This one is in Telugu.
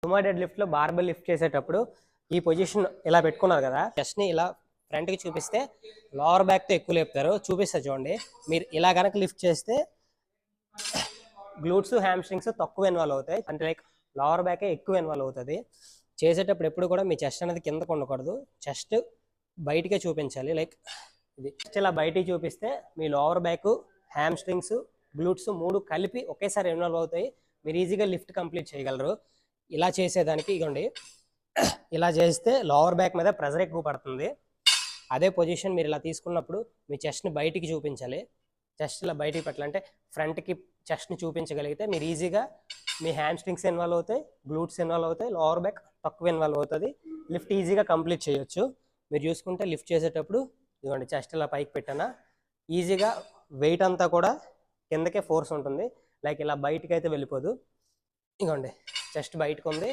సుమో డెడ్ లిఫ్ట్ లో బార్బెల్ లిఫ్ట్ చేసేటప్పుడు ఈ పొజిషన్ ఇలా పెట్టుకున్నారు కదా, చెస్ట్ ని ఇలా ఫ్రంట్ కి చూపిస్తే లోవర్ బ్యాక్ తో ఎక్కువ లేపుతారు. చూపిస్తా చూడండి. మీరు ఇలా కనుక లిఫ్ట్ చేస్తే గ్లూట్స్ హ్యామ్స్ట్రింగ్స్ తక్కువ ఇన్వాల్వ్ అవుతాయి, అంటే లైక్ లోవర్ బ్యాక్ ఎక్కువ ఇన్వాల్వ్ అవుతుంది. చేసేటప్పుడు ఎప్పుడు కూడా మీ చెస్ట్ అనేది కిందకు ఉండకూడదు, చెస్ట్ బయటికే చూపించాలి. లైక్ ఇది చెస్ట్ ఇలా బయటికి చూపిస్తే మీ లోవర్ బ్యాక్, హ్యామ్స్ట్రింగ్స్, గ్లూట్స్ మూడు కలిపి ఒకేసారి ఇన్వాల్వ్ అవుతాయి. మీరు ఈజీగా లిఫ్ట్ కంప్లీట్ చేయగలరు. ఇలా చేసేదానికి ఇగోండి, ఇలా చేస్తే లోవర్ బ్యాక్ మీద ప్రెజర్ ఎక్కువ పడుతుంది. అదే పొజిషన్ మీరు ఇలా తీసుకున్నప్పుడు మీ చెస్ట్ని బయటికి చూపించాలి. చెస్ట్ ఇలా బయటికి పెట్టాలంటే ఫ్రంట్కి చెస్ట్ని చూపించగలిగితే మీరు ఈజీగా మీ హ్యామ్స్ట్రింగ్స్ ఇన్వాల్వ్ అవుతాయి, గ్లూట్స్ ఇన్వాల్వ్ అవుతాయి, లోవర్ బ్యాక్ తక్కువ ఇన్వాల్వ్ అవుతుంది. లిఫ్ట్ ఈజీగా కంప్లీట్ చేయొచ్చు. మీరు చూసుకుంటే లిఫ్ట్ చేసేటప్పుడు ఇదిగోండి, చెస్ట్ ఇలా పైకి పెట్టానా ఈజీగా వెయిట్ అంతా కూడా కిందకే ఫోర్స్ ఉంటుంది. లైక్ ఇలా బయటికి అయితే వెళ్ళిపోదు. ఇదిగోండి, చెస్ట్ బయటకు ఉంది.